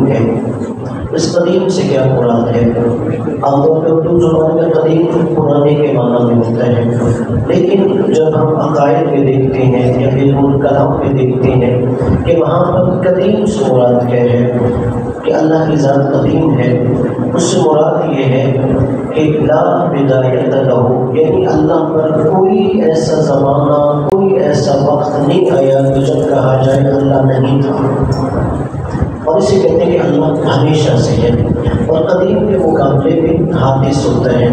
ہے۔ اس قدیم سے کیا مراد ہے؟ عام طور پہ اردو زبان میں قدیم پرانے کے معنی میں ہوتا ہے، لیکن جب ہم عقائد میں دیکھتے ہیں یا پھر کلام میں دیکھتے ہیں کہ وہاں پر قدیم سے مراد کیا ہے کہ اللہ کی ذات قدیم ہے، اس سے مراد یہ ہے کہ لا بدایت لہ، یعنی اللہ پر کوئی ایسا زمانہ کوئی ایسا وقت نہیں آیا کہ جب کہا جائے اللہ نہیں تھا، اور اسے کہتے ہیں کہ اللہ ہمیشہ سے ہے۔ اور قدیم کے مقابلے میں حادث ہوتا ہے۔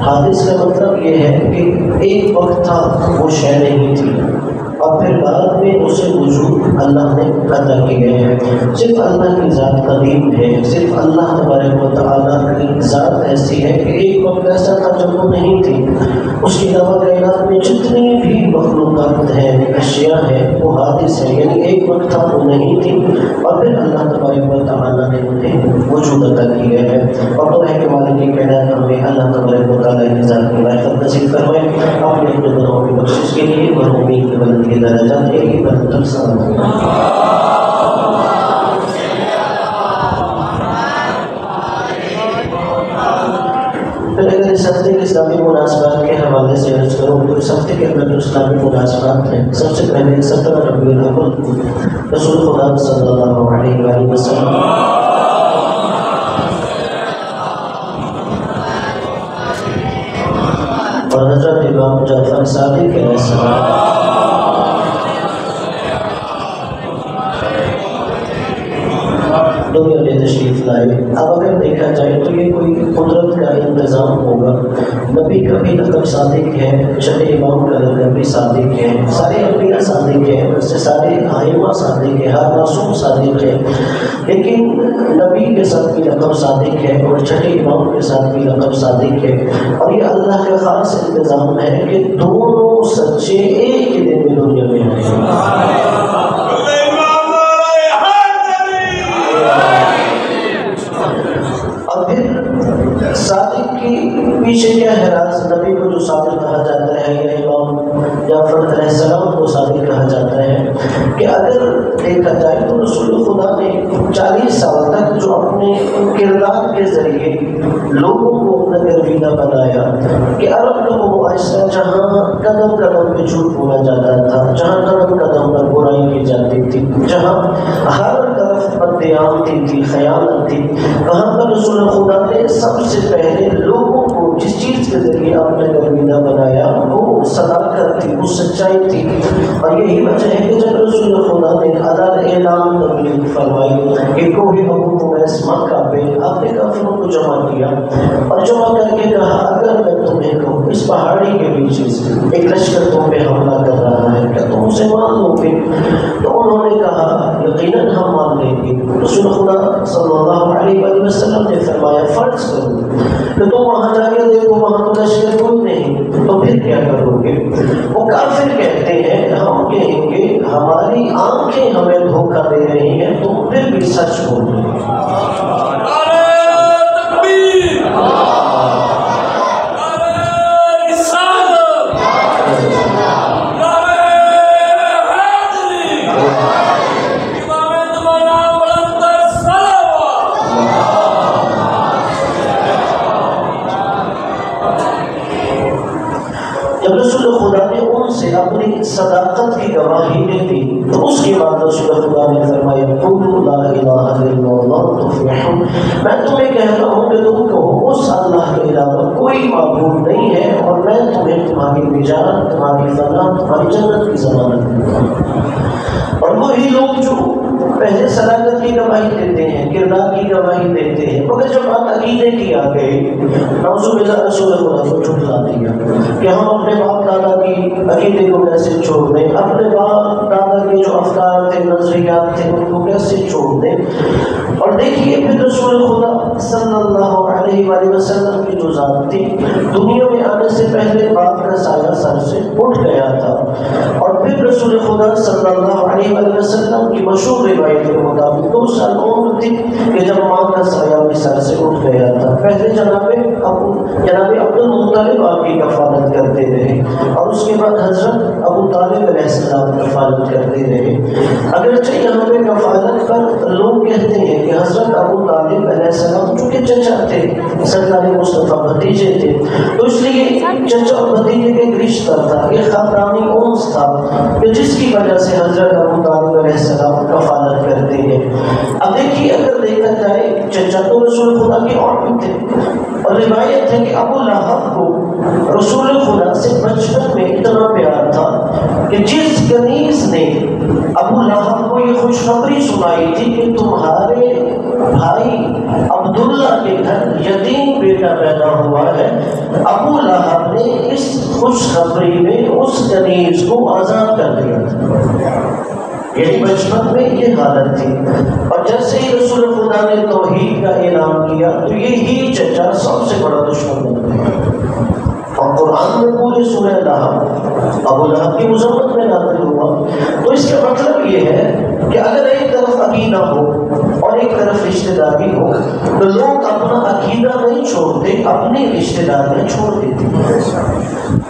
حادث کا مطلب یہ ہے کہ ایک وقت تھا وہ شے نہیں تھی اور پھر بعد میں اسے وجود اللہ نے عطا کیا ہے۔ صرف اللہ کی ذات قدیم ہے، صرف اللہ تبارک و تعالیٰ کی ذات ایسی ہے کہ ایک وقت ایسا تھا جب وہ نہیں تھی۔ اس کے علاوہ کائنات میں جتنی بھی مخلوقات ہیں، اشیاء ہیں، وہ حادث ہے، یعنی ایک وقت تھا وہ نہیں تھی اور پھر اللہ تبارک و تعالیٰ نے انہیں وجود عطا کیا ہے۔ اور تو ہے کہ مالک کی کائنات ہمیں اللہ تبارک و تعالیٰ کی ذات کی معرفت نصیب فرمائے، اپنے اپنے گناہوں کی بخشش کے لیے مرحومین کی بلندی کے درجات کے لیے برتر سلام۔ پھر اگر اس ہفتے کے اسلامی مناسبات کے حوالے سے عرض کروں تو اس ہفتے کے اندر جو اسلامی مناسبات ہیں، سب سے پہلے 17 ربیع الاول رسول خدا صلی اللہ علیہ وآلہ وسلم اور حضرت امام جعفر صادق علیہ السلام دنیا میں تشریف لائے۔ اب اگر دیکھا جائے تو یہ کوئی قدرت کا انتظام ہوگا۔ نبی کا بھی لقب صادق ہے، چھٹے امام کا لقب بھی صادق ہے، سارے انبیاء صادق ہیں، اس سے سارے ائمہ صادق ہیں، ہر معصوم صادق ہے، لیکن نبی کے ساتھ بھی لقب صادق ہے اور چھٹے امام کے ساتھ بھی لقب صادق ہے۔ اور یہ اللہ کا خاص انتظام ہے کہ دونوں سچے ایک ہی دن میں دنیا میں آئے۔ صادق کی پیچھے کیا ہے راز؟ نبی کو جو صادق کہا جاتا ہے یا امام جعفر علیہ السلام کو صادق کہا جاتا ہے کہ اگر دیکھا جائے تو رسول خدا نے 40 سال تک جو اپنے کردار کے ذریعے لوگوں کو اپنا گرویدہ بنایا کہ عرب لوگوں کو ایسا جہاں قدم قدم پہ جھوٹ بولا جاتا تھا، جہاں قدم قدم پر برائی کی جاتی تھی، جہاں ہر طرف بددیانتی تھی، خیانت تھی، وہاں پر رسول خدا نے سب سے پہلے لوگوں کو جس چیز کے ذریعے آپ نے گرویدہ بنایا وہ صداقت تھی، وہ سچائی تھی۔ اور یہی وجہ ہے کہ جب رسول خدا نے اعلان تبلیغ فرمائی کہ کوہ موسیٰ مکہ پہ آپ نے کافروں کو جمع کیا اور جمع کر کے کہا اگر میں تمہیں کہوں اس پہاڑی کے پیچھے سے ایک لشکر تم پہ حملہ کر رہا ہے کیا تم اسے مان لو گے؟ تو انہوں نے کہا یقیناً ہم مان لیں گے۔ رسول خدا صلی اللہ علیہ وآلہ وسلم نے فرمایا فرض کرو کہ تم وہاں جا کے دیکھو وہاں تو لشکر کوئی نہیں، تو پھر کیا کرو گے؟ وہ کافر کہتے ہیں ہم کہیں گے ہماری آنکھیں ہمیں دھوکہ دے رہی ہیں، تم پھر بھی سچ بول رہے ہو۔ جب رسول خدا نے ان سے اپنی صداقت کی گواہی دے دی تو اس کے بعد رسول خدا نے فرمایا قولوا لا الہ الا اللہ تفلحوا، میں تمہیں کہتا ہوں کہ تم کہو اس اللہ کے علاوہ کوئی معبود نہیں ہے اور میں تمہیں تمہاری نجات، تمہاری فلاح، تمہاری جنت کی ضمانت دیتا ہوں۔ اور وہی لوگ جو پہلے صداقت کی گواہی دیتے ہیں، کردار کی گواہی دیتے ہیں، مگر جب بات عقیدے کی آ گئی نعوذ باللہ رسول خدا کو جھٹلا دیا کہ ہم اپنے باپ دادا کی عقیدے کو کیسے چھوڑ دیں، اپنے باپ دادا کے جو افکار تھے، نظریات تھے، ان کو کیسے چھوڑ دیں۔ اور دیکھیے پھر رسول خدا صلی اللہ علیہ وآلہ وسلم کی جو ذات تھی دنیا میں آنے سے پہلے باپ کا سایہ سر سے اٹھ گیا تھا، اور پھر رسول خدا صلی اللہ علیہ وآلہ وسلم کی مشہور روایت کے مطابق 2 سال عمر تھی کہ جب ماں کا سایہ بھی سر سے اٹھ گیا تھا۔ پہلے جناب عبد المطلب آپ کی کفالت کرتے رہے، اور اس کے بعد حضرت ابو طالب علیہ السلام کفالت کرتے رہے۔ اگرچہ یہاں پہ کفالت پر لوگ کہتے ہیں کہ حضرت ابو طالب علیہ السلام چونکہ چچا تھے، سرکار مصطفیٰ بھتیجے تھے، تو اس لیے چچا اور بھتیجے کا ایک رشتہ تھا، ایک خاندانی انس تھا کہ جس کی وجہ سے حضرت ابو طالب علیہ السلام کفالت کرتے ہیں۔ اب دیکھیے، اگر دیکھا جائے چچا تو رسول خدا کے اور بھی تھے، اور روایت ہے کہ ابو لہب کو رسول خدا سے بچپن میں اتنا پیار تھا کہ جس کنیز نے ابو لہب کو یہ خوشخبری سنائی تھی کہ تمہارے بھائی عبداللہ کے گھر یتیم بیٹا پیدا ہوا ہے، ابو لہب نے اس خوشخبری میں اس کنیز کو آزاد کر دیا تھا۔ یعنی بچپن میں یہ حالت تھی، اور جیسے ہی رسول خدا نے توحید کا اعلان کیا تو یہی چچا سب سے بڑا دشمن بن گیا، اور قرآن میں پورے سورہ لہب ابو لہب کی مذمت میں نازل ہوا۔ تو اس کا مطلب یہ ہے کہ اگر ایک طرف عقیدہ ہو اور ایک طرف رشتہ داری ہو تو لوگ اپنا عقیدہ نہیں چھوڑتے، اپنی رشتہ داریاں چھوڑ دیتے ہیں۔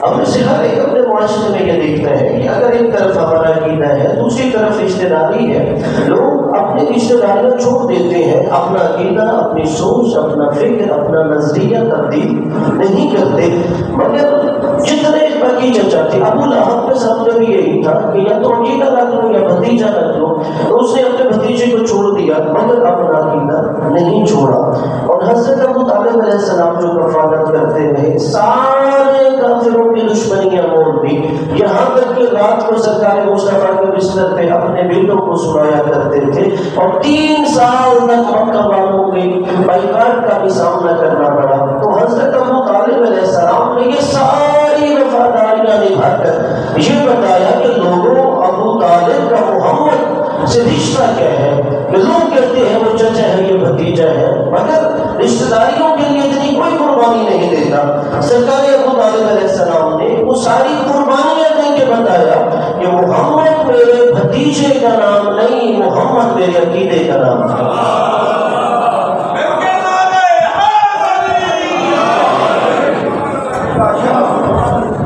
ہم سے ہر ایک اپنے معاشرے میں یہ دیکھتا ہے کہ اگر ایک طرف ہمارا عقیدہ ہے، دوسری طرف رشتہ داری ہے، لوگ اپنی رشتہ داریاں چھوڑ دیتے ہیں، اپنا عقیدہ، اپنی سوچ، اپنا فکر، اپنا نظریہ تبدیل نہیں کرتے۔ مگر جتنے باقی چچا تھے، ابو لہب کے سامنے بھی یہی تھا کہ یا تو عقیدہ رکھ لو یا بھتیجا رکھ لو، تو اس نے اپنے بھتیجے کو چھوڑ دیا مگر اپنا عقیدہ نہیں چھوڑا۔ اور حضرت ابو طالب علیہ السلام جو کفالت کرتے رہے، سارے کافروں کی دشمنیاں مول دی، یہاں تک کہ رات کو سرکار مصطفیٰ کے بستر پہ اپنے بیٹوں کو سنایا کرتے تھے، اور 3 سال تک مکہ والوں کے بائیکاٹ کا بھی سامنا کرنا پڑا۔ تو حضرت ابو طالب علیہ السلام نے یہ ساری وفاداریاں نبھا کر یہ بتایا کہ لوگوں، ابو طالب کا محمد سے رشتہ کیا ہے، کہ لوگ کہتے ہیں وہ چچا ہے، یہ بھتیجا ہے، مگر رشتہ داریوں کے لیے اتنی کوئی قربانی نہیں دیتا۔ سرکار ابو طالب علیہ السلام نے وہ ساری قربانیاں دے کے بتایا کہ محمد میرے بھتیجے کا نام نہیں، محمد میرے عقیدے کا نام ہے۔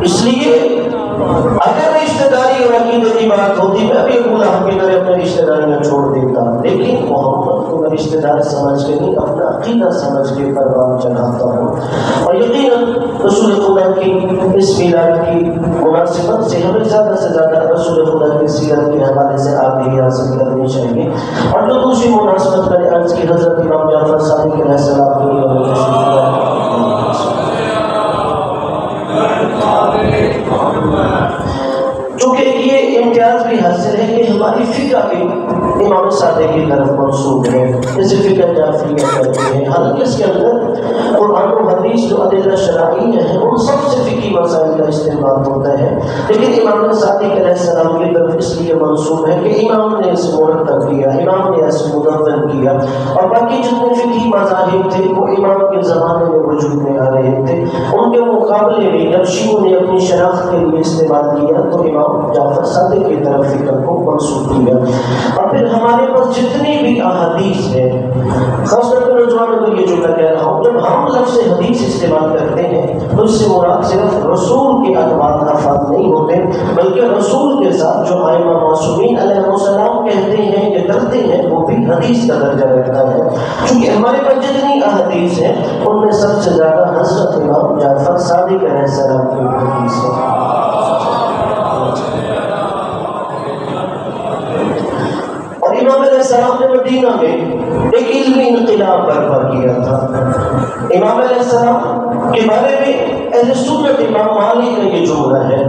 اس لیے اگر رشتہ داری اور عقیدے کی بات ہوتی، میں بھی ابو لہب کی طرح اپنے رشتہ داریاں چھوڑ دیتا، لیکن محمد کو میں رشتہ دار سمجھ کے نہیں، اپنا عقیدہ سمجھ کے پروان چڑھاتا ہوں۔ اور یقیناً رسول خدا کی اس میلاد کی مناسبت سے ہمیں زیادہ سے زیادہ رسول خدا کی سیرت کے حوالے سے آگاہی حاصل کرنی چاہیے۔ اور جو دوسری مناسبت میں نے عرض کی، حضرت امام جعفر صادق علیہ السلام کے چونکہ یہ امتیاز بھی حاصل ہے کہ ہماری فقہ بھی امام صادق کی طرف منسوب ہے، جیسے فقہ جعفریہ کرتے ہیں، حالانکہ اس کے اندر قرآن و حدیث جو ادلہ شرعیہ ہیں ان سب سے فقہی مسائل کا استعمال ہوتا ہے، لیکن امام صادق علیہ السلام کی طرف اس لیے منسوب ہے کہ امام نے اسے مرتب کیا، امام نے اسے مدون کیا، اور باقی جتنے فقہی مذاہب تھے وہ امام کے زمانے میں وجود میں آ رہے تھے، ان کے مقابلے میں جب شیعوں نے اپنی شناخت کے لیے استعمال کیا تو امام جعفر صادق کی طرف فکر کو منسوخ کیا۔ اور پھر ہمارے پاس جتنی بھی احادیث ہے، خاص طور پر نوجوانوں کو یہ جو میں کہہ رہا ہوں، جب ہم لفظ حدیث استعمال کرتے ہیں تو اس سے مراد صرف رسول کے اقوال الفاظ نہیں ہوتے، بلکہ رسول کے ساتھ جو ائمہ معصومین علیہ السلام کہتے ہیں یا کرتے ہیں وہ بھی حدیث کا درجہ رکھتا ہے۔ چونکہ ہمارے پاس جتنی احادیث ہیں ان میں سب سے زیادہ حضرت امام جعفر صادق علیہ السلام کی حدیث ہے۔ اور امام علیہ السلام نے مدینہ میں ایک علمی انقلاب برپا کیا تھا۔ امام علیہ السلام کے بارے میں اہل سنت امام مالک کا یہ جملہ ہے،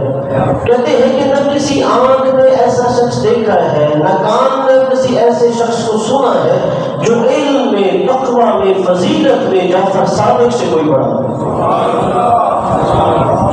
کہتے ہیں کہ نہ کسی آنکھ نے ایسا شخص دیکھا ہے، نہ کان نے کسی ایسے شخص کو سنا ہے جو علم میں، تقوی میں، فضیلت میں جعفر صادق سے کوئی بڑا ہے۔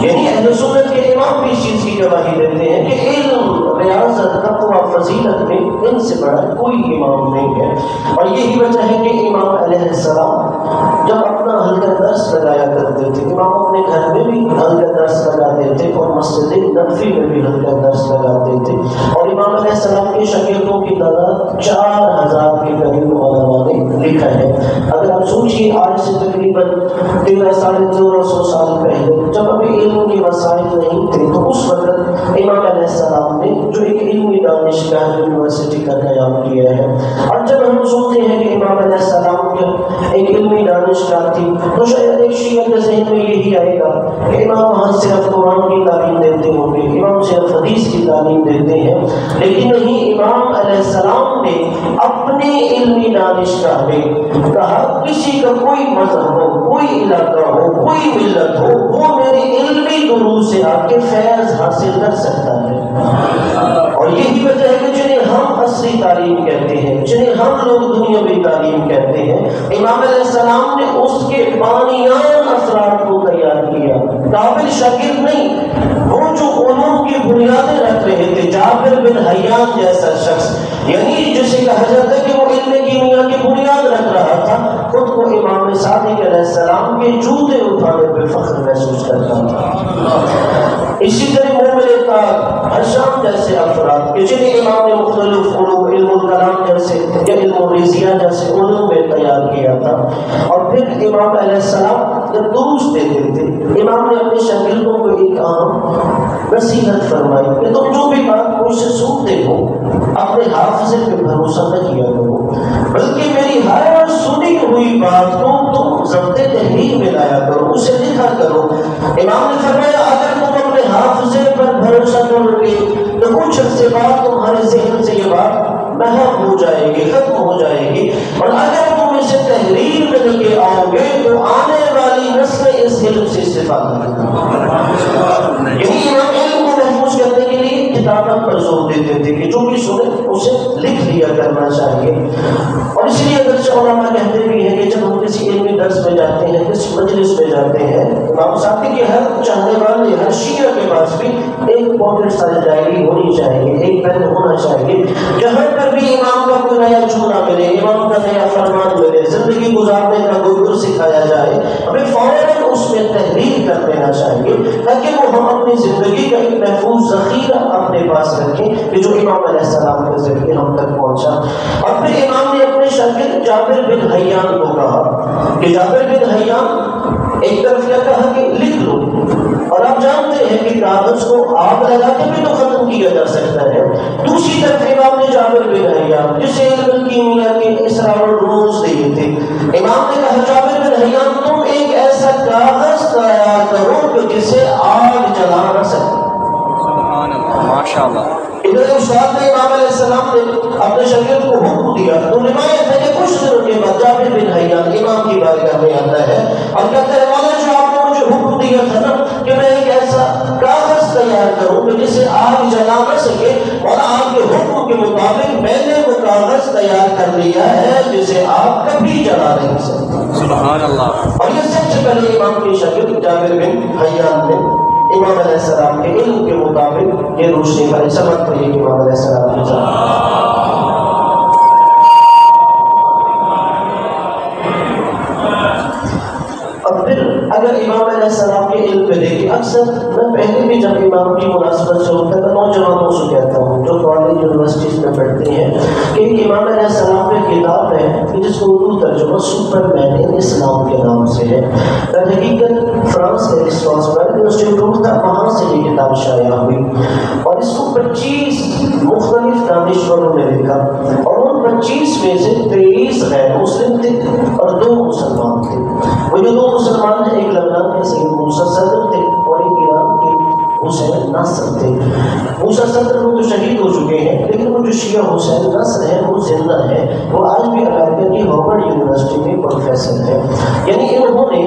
یعنی اہل سنت کے امام بھی اس چیز کی گواہی دیتے ہیں کہ علم، ریاضت، تقوی، فضیلت میں ان سے بڑا کوئی امام نہیں ہے۔ اور یہی وجہ ہے کہ امام علیہ السلام جب اپنا حلقہ درس لگایا کرتے تھے، امام اپنے گھر میں بھی حلقہ درس لگاتے تھے اور مسجد نبوی میں بھی حلقہ درس لگاتے تھے، اور امام علیہ السلام کے شاگردوں کی تعداد 4000 کے قریب علماء نے لکھا ہے۔ اگر آپ سوچیے آج سے تقریباً 1300-1400 سال پہلے جب ابھی علم کے وسائل نہیں تھے تو اس وقت امام علیہ السلام نے جو ایک علمی دانشگاہ یونیورسٹی کا قیام کیا ہے. اور جب ہم سنتے ہیں کہ امام علیہ السلام کے ایک علمی دانشگاہ تھی تو شاید ایک شیعہ کے ذہن میں یہی آئے گا کہ امام وہاں صرف قرآن کی تعلیم دیتے ہوں گے, امام صرف حدیث کی تعلیم دیتے ہیں. لیکن نہیں, امام علیہ السلام نے اپنے علمی دانشگاہ میں کہا کسی کا کوئی مذہب ہو, کوئی علاقہ ہو, کوئی ملت ہو, وہ میرے علمی دروس سے آ کے فیض حاصل کر سکتا ہے. اور یہی وجہ ہے کہ جنہیں ہم عصری تعلیم کہتے ہیں, جنہیں ہم لوگ دنیاوی تعلیم کہتے ہیں, امام علیہ السلام نے اس کے بانیان افراد کو تیار کیا, قابل شاگرد نہیں. وہ جو علوم کی بنیادیں رکھ رہے تھے, جابر بن حیان جیسا شخص, یعنی جسے کہا جاتا ہے کہ وہ علم کیمیا کی بنیاد رکھ رہا تھا, خود کو امام صادق علیہ السلام کے جوتے اٹھانے پہ فخر محسوس کرتا تھا. اسی طرح مومن تاج حشام جیسے افراد کہ جنہیں امام نے مختلف علوم, علم الکلام جیسے یا علم الرزیہ جیسے علوم میں تیار کیا تھا. اور پھر امام علیہ السلام جب دروس دیتے تھے, امام نے اپنے شاگردوں کو ایک عام نصیحت فرمائی کہ تم جو بھی بات مجھ سے سنتے ہو اپنے حافظے پہ بھروسہ نہ کیا کرو, بلکہ میری ہر سنی ہوئی بات کو تم ضبط تحریر میں لایا کرو, اسے لکھا کرو. امام نے فرمایا اگر تم اپنے حافظے پر بھروسہ کرو گے تو کچھ عرصے بعد تمہارے ذہن سے یہ بات محو ہو جائے گی, ختم ہو جائے گی, اور اگر تم اسے تحریر میں لے کے آؤ گے تو آنے والی نسل اس علم سے استفادہ کرے گی. یعنی امام علم کو محفوظ کرنے کے لیے کتابت پر زور دیتے تھے کہ جو بھی سنے اسے لکھ لیا کرنا چاہیے. اور اس لیے اگرچہ علماء کہتے بھی ہیں کہ جب ہم کسی علمی درس میں جاتے ہیں, کسی مجلس میں جاتے ہیں, امام صادق کے ہر چاہنے والے, ہر شیعہ کے پاس بھی ایک پاکٹ سائز ڈائری ہونی چاہیے, ایک پین ہونا چاہیے. جہاں پر بھی امام کا کوئی نیا جملہ ملے, امام کا نیا فرمان ملے, زندگی گزارنے کا کوئی گر سکھایا جائے, ہمیں فوراً اس میں تحریر کر دینا چاہیے تاکہ وہ ہم اپنی زندگی کا ایک محفوظ ذخیرہ اپنے پاس رکھیں کہ جو امام علیہ السلام کے ذریعے ہم تک پہنچا. اور پھر امام نے اپنے شاگرد جابر بن حیان کو کہا کہ جابر بن حیان ایک طرف کیا کہا کہ لکھ لو, اور آپ جانتے ہیں کہ کاغذ کو آگ لگا کے بھی تو ختم کیا جا سکتا ہے. دوسری طرف امام نے جابر بن حیان جسے علم کیمیا کے اسرار الرموز دیے تھے, امام نے کہا جابر بن حیان تم ایک ایسا کاغذ تیار کرو کہ جسے آگ جلا نہ سکے. ماشاءاللہ. ادھر استاد نے امام علیہ السلام نے اپنے شاگرد کو حکم دیا تو روایت ہے کہ کچھ دنوں کے بعد جابر بن حیان امام کی بارگاہ میں آتا ہے اور کہتا ہے مولا جو آپ نے مجھے حکم دیا تھا نا کہ میں ایک ایسا کاغذ تیار کروں کہ جسے آگ جلا نہ سکے, اور آپ کے حکم کے مطابق میں نے وہ کاغذ تیار کر لیا ہے جسے آپ کبھی جلا نہیں سکتے. سبحان اللہ. اور یہ سب سے پہلے امام کے شاگرد جابر بن حیان نے امام علیہ السلام کے علم کے مطابق یہ روشنی پر سبق پڑھی کہ امام علیہ السلام کی اب پھر اگر امام علیہ السلام کے علم پہ دیکھیں, اکثر میں پہلے بھی جب امام کی مناسبت سے ہوتا ہے تو نوجوانوں سے کہتا ہوں جو کالج یونیورسٹیز میں پڑھتے ہیں کہ امام علیہ السلام میں کتاب ہے جس کو اردو ترجمہ سپر مین ان اسلام کے نام سے ہے. در حقیقت فرانس کے انسٹیٹیوٹ تھا, وہاں سے یہ کتاب شائع ہوئی, اور اس کو 25 مختلف دانشوروں نے لکھا, اور ان 25 میں سے 23 غیر مسلم تھے اور 2 مسلمان تھے. وہ جو 2 مسلمان ہیں, ایک لبنان کے سید موسیٰ صدر تھے اور ایک ایران کے حسین ناصر تھے. موسیٰ صدر وہ تو شہید ہو چکے ہیں, لیکن وہ جو شیعہ حسین ناصر ہے وہ زندہ ہے, وہ آج بھی امریکہ کی ہارورڈ یونیورسٹی میں پروفیسر ہے. یعنی انہوں نے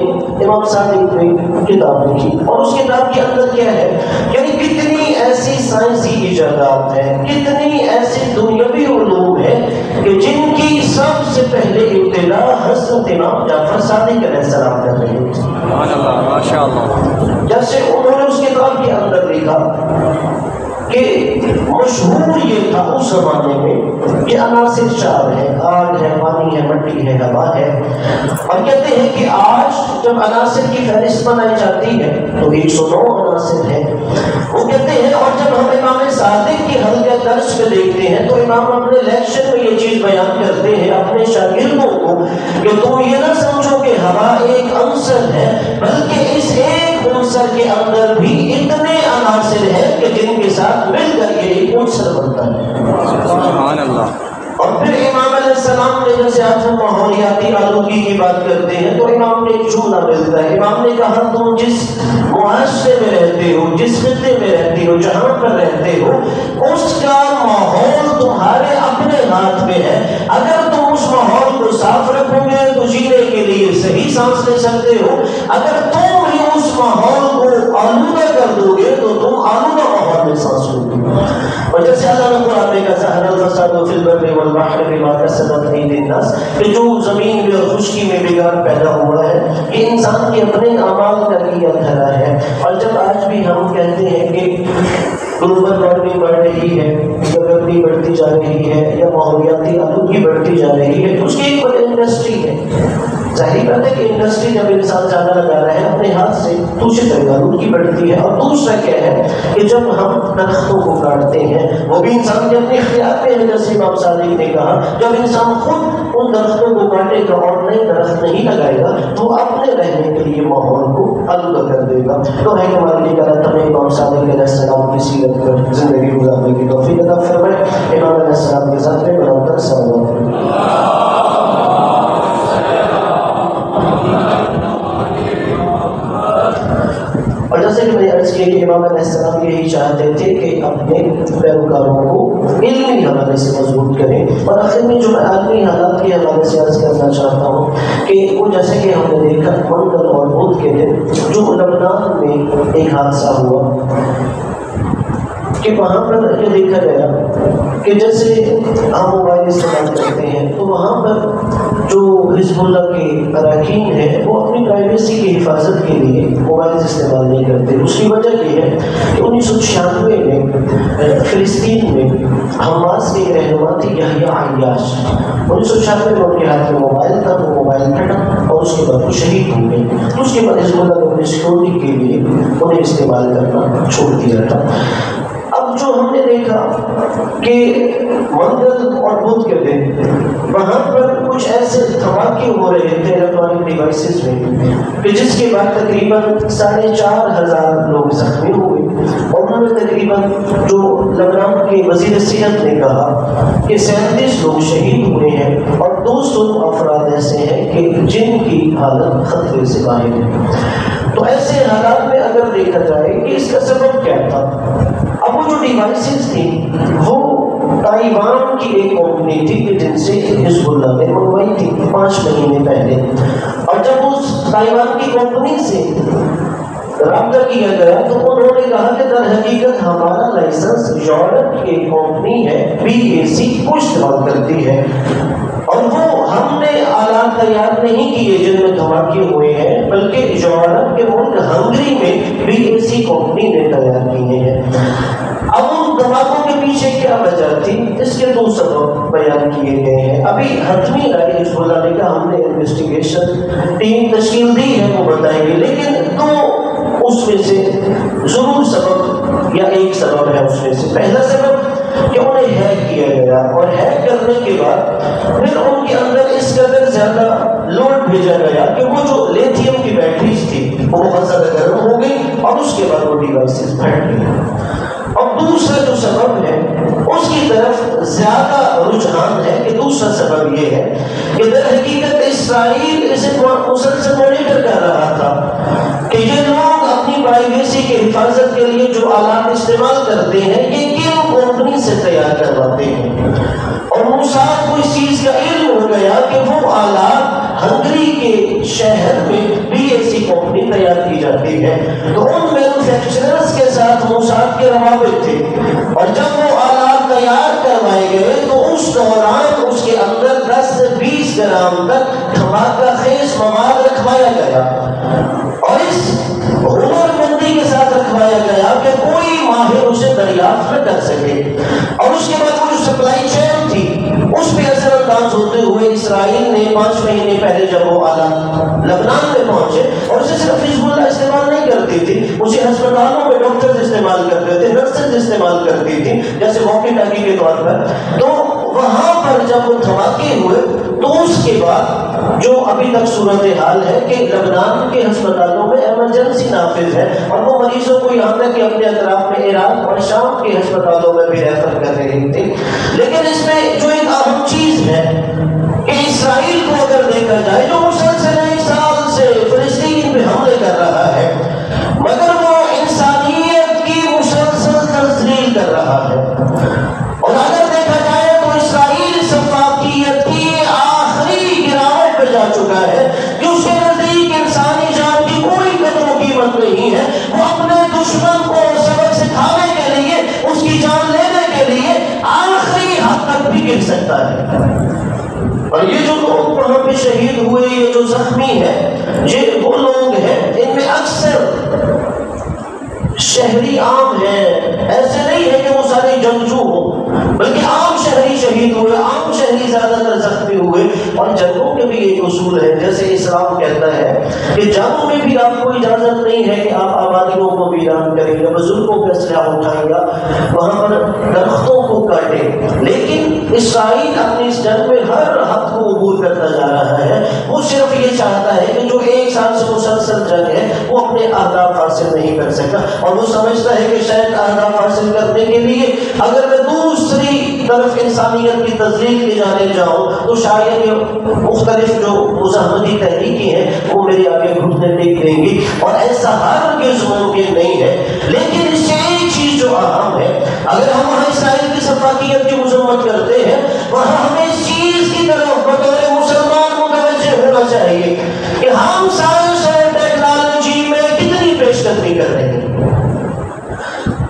امام صادق پہ کتاب لکھی, اور اس کتاب کے اندر کیا ہے, یعنی کتنی ایسی سائنسی ایجادات ہیں, کتنی ایسی دنیاوی علوم ہیں کہ جن کی سب سے پہلے ابتدا حضرت امام جعفر صادق علیہ السلام کر رہے ہیں. سبحان اللہ, ماشاءاللہ. جیسے انہوں نے اس کتاب کے اندر لکھا کہ مشہور یہ تھا اس زمانے میں کہ عناصر 4 ہیں, آگ ہے, پانی ہے, مٹی ہے, ہوا ہے, اور کہتے ہیں کہ آج جب عناصر کی فہرست بنائی جاتی ہے تو 109 عناصر ہیں. وہ کہتے ہیں, اور جب ہم امام صادق کی حلقہ درس میں دیکھتے ہیں تو امام اپنے لیکچر میں یہ چیز بیان کرتے ہیں اپنے شاگردوں کو کہ تم یہ نہ سمجھو کہ ہوا ایک عنصر عنصر کے اندر بھی اتنے عناصر ہیں کہ جن کے ساتھ مل کر یہ ایک عنصر بنتا ہے۔ سبحان اللہ۔ اور پھر امام علیہ السلام نے جیسے آپ ماحولیاتی آلودگی کی بات کرتے ہیں تو امام نے ایک جملہ ملتا ہے، امام نے کہا تم جس معاشرے میں رہتے ہو، جس خطے میں رہتے ہو، جہاں پر رہتے ہو، اس کا ماحول تمہارے اپنے ہاتھ میں ہے۔ اگر تم اس ماحول کو صاف رکھو گے تو جینے کے لیے صحیح سانس لے سکتے ہو، اگر تم بھی اس ماحول کو آلودہ کر دو گے تو تم آلودہ ماحول میں سانس لو گے۔ اور جیسے اللہ نے قرآن میں کہا ظہر الفساد فی البر والبحر بما کسبت ایدی الناس، کہ جو زمین میں اور خشکی میں بگاڑ پیدا ہوا ہے یہ انسان کے اپنے اعمال کا کیا دھرا ہے۔ اور جب آج بھی ہم کہتے ہیں کہ گلوبل وارمنگ بڑھ رہی ہے یا گرمی بڑھتی جا رہی ہے یا ماحولیاتی آلودگی بڑھتی جا رہی ہے تو اس کی ایک بڑی انڈسٹری ہے۔ ظاہر بات ہے کہ انڈسٹری جب انسان زیادہ لگا رہا ہے اپنے ہاتھ سے تو اسی طرح آلودگی بڑھتی ہے۔ اور دوسرا کیا ہے کہ جب ہم درختوں کو کاٹتے ہیں وہ بھی انسان کے اپنے اختیار پہ ہے، جیسے امام صادق نے کہا جب انسان خود ان درختوں کو کاٹے گا اور نئے درخت نہیں لگائے گا تو وہ اپنے رہنے کے لیے ماحول کو آلودہ کر دے گا۔ تو ہے کہ ہمارے لیے اللہ تعالیٰ امام صادق علیہ السلام کی سیرت پر زندگی گزارنے کی توفیق عطا فرمائے۔ امام علیہ السلام کے ذات میں بلند صلوات۔ اور جیسے کہ میں نے عرض کیا کہ امام علیہ السلام یہی چاہتے تھے کہ اپنے پیروکاروں کو علمی حوالے سے مضبوط کریں۔ اور آخر میں جو میں عالمی حالات کے حوالے سے عرض کرنا چاہتا ہوں کہ وہ جیسے کہ ہم نے دیکھا منگل اور بدھ کے دن جو لبنان میں ایک حادثہ ہوا کہ وہاں پر یہ دیکھا گیا کہ جیسے ہم موبائل استعمال کرتے ہیں تو وہاں پر جو حزب اللہ کے اراکین ہیں وہ اپنی پرائیویسی کی حفاظت کے لیے موبائل استعمال نہیں کرتے۔ اس کی وجہ یہ ہے کہ 1996 میں فلسطین میں حماس کے رہنما تھے یحییٰ عیاش، 1996 میں ان کے ہاتھ میں موبائل تھا، وہ موبائل پھٹا اور اس کے بعد وہ شہید ہو گئے۔ اس کے بعد حزب اللہ نے اپنی سیکورٹی کے لیے انہیں استعمال کرنا چھوڑ دیا تھا۔ اب جو ہم نے دیکھا کہ منگل اور بدھ کے دن وہاں پر کچھ ایسے دھماکے ہو رہے تھے الیکٹرانک ڈیوائسز میں کہ جس کے بعد تقریباً 4,500 لوگ زخمی ہوئے۔ اور انہوں نے تقریباً جو لبنان کے وزیر صحت نے کہا کہ 37 لوگ شہید ہوئے ہیں اور 200 افراد ایسے ہیں کہ جن کی حالت خطرے سے باہر ہے۔ تو ایسے حالات میں اگر دیکھا جائے کہ اس کا سبب کیا تھا، اب وہ جو ڈیوائسز تھیں وہ تائیوان کی ایک کمپنی تھی کہ جن سے حزب اللہ نے منگوائی تھی 5 مہینے پہلے۔ اور جب اس تائیوان کی کمپنی سے رابطہ کیا گیا تو انہوں نے کہا کہ در حقیقت ہمارا لائسنس یورپ کی ایک کمپنی ہے BAC کو استعمال کرتی ہے اور وہ ہم نے آلات تیار نہیں کیے جن میں دھماکے ہوئے ہیں بلکہ یورپ کے ملک ہنگری میں BAC کمپنی نے تیار کیے ہیں۔ اب ان دھماکوں کے پیچھے کیا وجہ تھی، اس کے 2 سبب بیان کیے گئے ہیں۔ ابھی حتمی رائے حزب اللہ نے کہا ہم نے انویسٹیگیشن ٹیم تشکیل دی ہے وہ بتائیں گے، لیکن 2 اس میں سے ضرور سبب یا ایک سبب ہے اس میں سے۔ پہلا سبب کہ انہیں ہیک کیا گیا اور ہیک کرنے کے بعد پھر ان کے اندر اس قدر زیادہ لوڈ بھیجا گیا کہ وہ جو لیتھیم کی بیٹریز تھی وہ بہت زیادہ گرم ہو گئی اور اس کے بعد وہ ڈیوائسز پھٹ گئی۔ اور دوسرا جو سبب ہے اس کی طرف زیادہ رجحان ہے کہ دوسرا سبب یہ ہے کہ در حقیقت اسرائیل اسے مسلسل مانیٹر کر رہا تھا کہ یہ لوگ اپنی پرائیویسی کی حفاظت کے لیے جو آلات استعمال کرتے ہیں یہ کن کمپنی سے تیار کرواتے ہیں۔ اور موساد کو اس چیز کا علم ہو گیا کہ وہ آلات ہنگری کے شہر میں BAC کمپنی تیار کی جاتی ہے، تو ان مینوفیکچررز کے ساتھ موساد کے روابط تھے اور جب وہ آلات تیار کروائے گئے تو اس دوران اس کے اندر 10 سے 20 گرام تک دھماکہ خیز مواد رکھوایا گیا اور اس ہنر مندی کے ساتھ رکھوایا گیا کہ کوئی ماہر اسے دریافت نہ کر سکے۔ اور اس کے بعد وہ جو سپلائی چین تھی اس پہ اثر انداز ہوتے ہوئے اسرائیل نے 5 مہینے پہلے جب وہ آلات لبنان میں پہنچے اور اسے صرف حزب اللہ استعمال نہیں کرتی تھی، اسے ہسپتالوں میں ڈاکٹرز استعمال کرتے تھے، نرسز استعمال کرتی تھی جیسے واکی ٹاکی کے طور پر، تو وہاں پر جب وہ دھماکے ہوئے تو اس کے بعد جو ابھی تک صورتحال ہے کہ لبنان کے ہسپتالوں میں ایمرجنسی نافذ ہے اور وہ مریضوں کو یہاں تک کہ اپنے اطراف میں عراق اور شام کے ہسپتالوں میں بھی ریفر کر رہی تھی. لیکن اس میں جو ایک اہم چیز ہے کہ اسرائیل کو اگر دیکھا جائے جو مسلسل 1 سال سے فلسطین پہ حملے کر رہا ہے مگر وہ انسانیت کی مسلسل تذلیل کر رہا ہے. اور اگر دیکھا جائے تو اسرائیل شفافیت کی آخری گراوٹ پہ جا چکا ہے کہ اس کے نزدیک انسانی جان کی کوئی قدر و قیمت نہیں ہے. وہ اپنے دشمن کو سبق سکھانے کے لیے اس کی جان لینے کے لیے آخری حد تک بھی گر سکتا ہے. اور یہ جو لوگ وہاں پہ شہید ہوئے یہ جو زخمی ہیں یہ وہ لوگ ہیں ان میں اکثر شہری عام ہیں. ایسے نہیں ہے کہ وہ سارے جنگجو ہوں بلکہ عام شہری شہید ہوئے, عام شہری زیادہ تر زخمی ہوئے. اور جنگوں کے بھی ایک اصول ہے جیسے اسلام کہتا ہے کہ جنگوں میں بھی آپ کو اجازت نہیں ہے کہ آپ آبادیوں کو ویران کریں یا بزرگوں پہ اسلحہ اٹھائیں یا وہاں پر درختوں کو کاٹیں. لیکن اسرائیل اپنی اس جنگ میں ہر حد کو عبور کرتا جا رہا ہے. وہ صرف یہ چاہتا ہے کہ جو 1 سال سے مسلسل جنگ ہے وہ اپنے اہداف حاصل نہیں کر سکا اور وہ سمجھتا ہے کہ شاید اہداف حاصل کرنے کے لیے اگر میں دوسری طرف انسانیت کی تذلیل کی جانب جاؤں تو شاید یہ مختلف جو مزاحمتی تحریکیں ہیں وہ میرے آگے گھٹنے ٹیک دیں گی. اور ایسا ہرگز ممکن نہیں ہے. لیکن اس سے ایک چیز جو اہم ہے اگر ہم وہاں اسرائیل کی شفافیت کی مذمت کرتے ہیں وہاں ہمیں اس چیز کی طرف بطور مسلمان متوجہ ہونا چاہیے کہ ہم سائنس اور ٹیکنالوجی میں کتنی پیش قدمی کر رہے ہیں.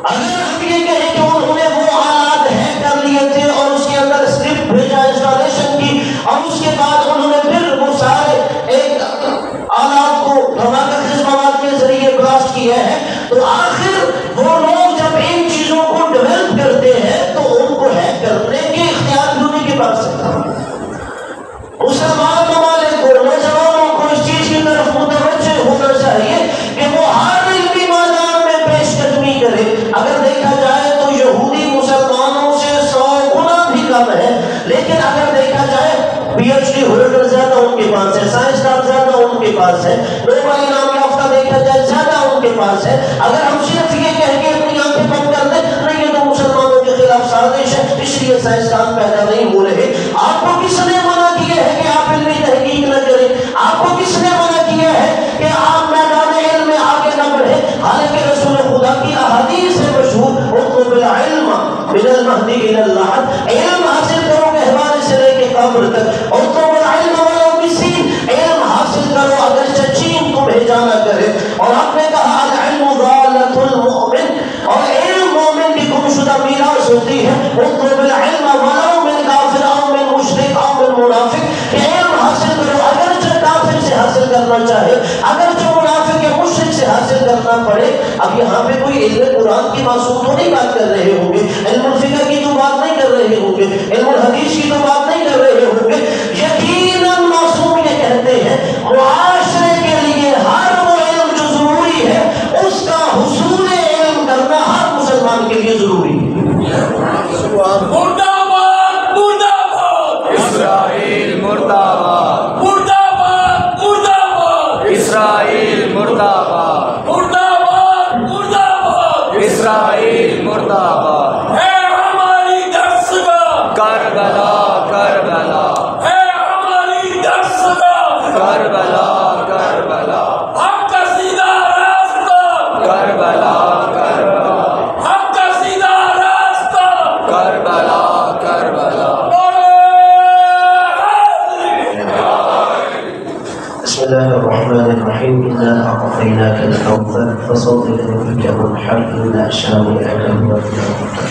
اگر ہم یہ کہیں کہ انہوں نے وہ آلات ہیک کر لیے تھے اور اس کے اندر اسکرپٹ بھیجا انسٹالیشن کی اور اس کے بعد انہوں نے پھر وہ سارے ایک آلات کو دھماکہ خیز مواد کے ذریعے بلاسٹ کیا ہے تو آخر وہ لوگ جب ان چیزوں کو ڈیولپ کرتے ہیں تو ان کو ہیک کرنے کے اختیار بھی انہیں کے پاس ہے. مسلمان ممالک کو نوجوانوں کو اس چیز کی طرف متوجہ ہونا چاہیے کہ وہ ہر علمی میدان میں پیش قدمی کرے. اگر دیکھا جائے تو یہودی مسلمانوں سے 100 گنا بھی کم ہے. لیکن اگر دیکھا جائے PhD ہولڈر زیادہ ان کے پاس ہے, سائنسدان زیادہ ان کے پاس ہے, نوبل انعام یافتہ دیکھا جائے زیادہ ان کے پاس ہے. اگر ہم صرف یہ کہیں کہ اپنی آنکھیں بند کر دیں نہیں یہ تو مسلمانوں کے خلاف سازش ہے اس لیے سائنسدان پیدا نہیں ہو رہے. آپ کو کس نے منع کیا ہے کہ آپ علمی تحقیق نہ کریں؟ آپ کو کس نے منع کیا ہے کہ آپ میدان علم میں آگے نہ بڑھیں؟ حالانکہ رسول خدا کی احادیث ہے مشہور اطلب العلم من المہدی الی اللحد, علم حاصل کرو کہوارے سے لے کے قبر تک. اطلب العلم ولو بسین, علم حاصل کرو اگرچہ چین تمہیں جانا کرے. اور آپ نے کہا العلم ضالۃ المؤمن, اور علم مومن کی گم شدہ میراث ہوتی ہے. اطلب العلم ولو من کافر او من مشرک او من منافق, کہ علم حاصل کرو اگرچہ کافر سے حاصل کرنا چاہے, اگرچہ منافق یا مشرک سے حاصل کرنا پڑے. اب یہاں پہ کوئی علم قرآن کی معصوم تو نہیں بات کر رہے ہوں گے, علم الفقہ کی تو بات نہیں کر رہے ہوں گے, علم الحدیث کی تو بات نہیں کر رہے ہوں گے. یقیناً معصوم یہ کہتے ہیں معاشرے کے لیے ہر وہ علم جو ضروری ہے اس کا حصول علم کرنا ہر مسلمان کے لیے ضروری ہے. مردہ باد مردہ باد اسرائیل مردہ باد مردہ باد مردہ باد اسرائیل مردہ باد مردہ باد مردہ باد اسرائیل مردہ باد. ہے ہماری دستگاہ کربلا کربلا, ہے ہماری دستگاہ کربلا کربلا, حق کا سیدھا راستہ کربلا کربلا, حق کا سیدھا راستہ کربلا کربلا. بسم الله الرحمن الرحيم. إنا أعطيناك الكوثر فصل لربك وانحر إن شانئك هو الأبتر.